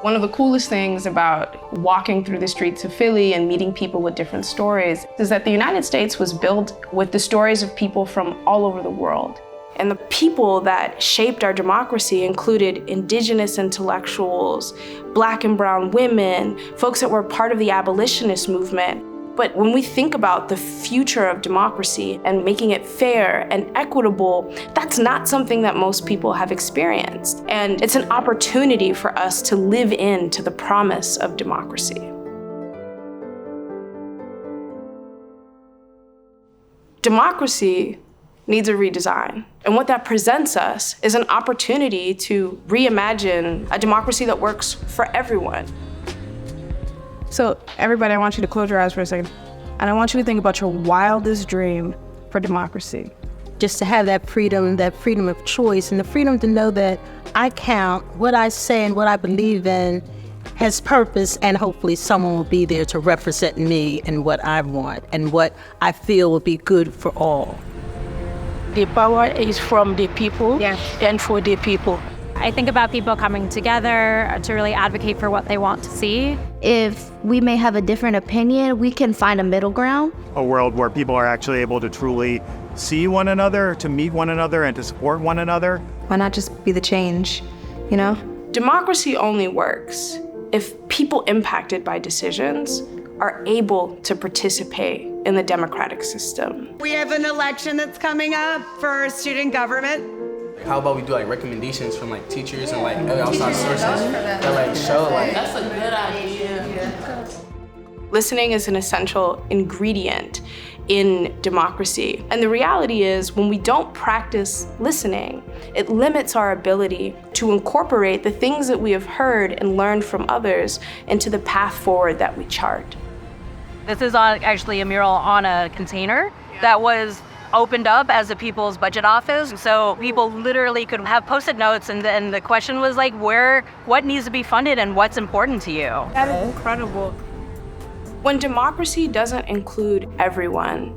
One of the coolest things about walking through the streets of Philly and meeting people with different stories is that the United States was built with the stories of people from all over the world. And the people that shaped our democracy included indigenous intellectuals, Black and brown women, folks that were part of the abolitionist movement. But when we think about the future of democracy and making it fair and equitable, that's not something that most people have experienced. And it's an opportunity for us to live into the promise of democracy. Democracy needs a redesign. And what that presents us is an opportunity to reimagine a democracy that works for everyone. So everybody, I want you to close your eyes for a second. And I want you to think about your wildest dream for democracy. Just to have that freedom of choice, and the freedom to know that I count, what I say and what I believe in has purpose, and hopefully someone will be there to represent me and what I want and what I feel will be good for all. The power is from the people and for the people. I think about people coming together to really advocate for what they want to see. If we may have a different opinion, we can find a middle ground. A world where people are actually able to truly see one another, to meet one another, and to support one another. Why not just be the change, you know? Democracy only works if people impacted by decisions are able to participate in the democratic system. We have an election that's coming up for student government. How about we do like recommendations from like teachers and like outside sources that like show like. That's a good idea. Listening is an essential ingredient in democracy. And the reality is when we don't practice listening, it limits our ability to incorporate the things that we have heard and learned from others into the path forward that we chart. This is actually a mural on a container that was opened up as a people's budget office. So people literally could have Post-it notes, and then the question was like, what needs to be funded and what's important to you? That is incredible. When democracy doesn't include everyone,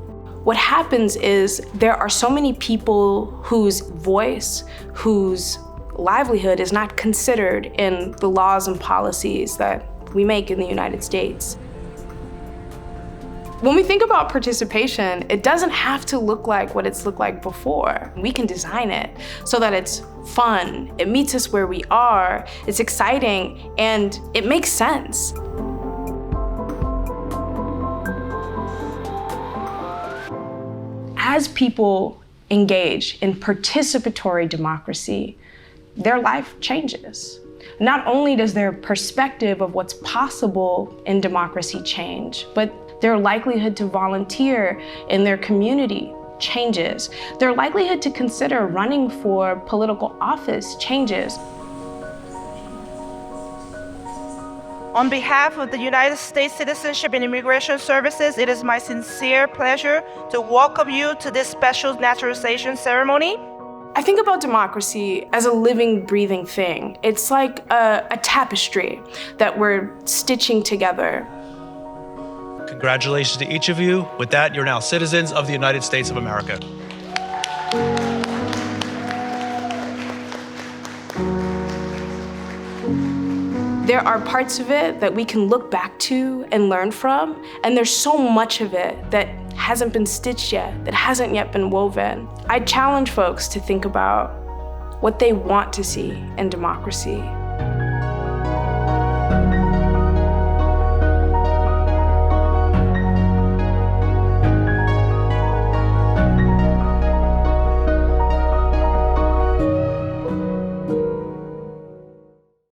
what happens is there are so many people whose voice, whose livelihood is not considered in the laws and policies that we make in the United States. When we think about participation, it doesn't have to look like what it's looked like before. We can design it so that it's fun, it meets us where we are, it's exciting, and it makes sense. As people engage in participatory democracy, their life changes. Not only does their perspective of what's possible in democracy change, but their likelihood to volunteer in their community changes. Their likelihood to consider running for political office changes. On behalf of the United States Citizenship and Immigration Services, it is my sincere pleasure to welcome you to this special naturalization ceremony. I think about democracy as a living, breathing thing. It's like a tapestry that we're stitching together. Congratulations to each of you. With that, you're now citizens of the United States of America. There are parts of it that we can look back to and learn from, and there's so much of it that hasn't been stitched yet, that hasn't yet been woven. I challenge folks to think about what they want to see in democracy.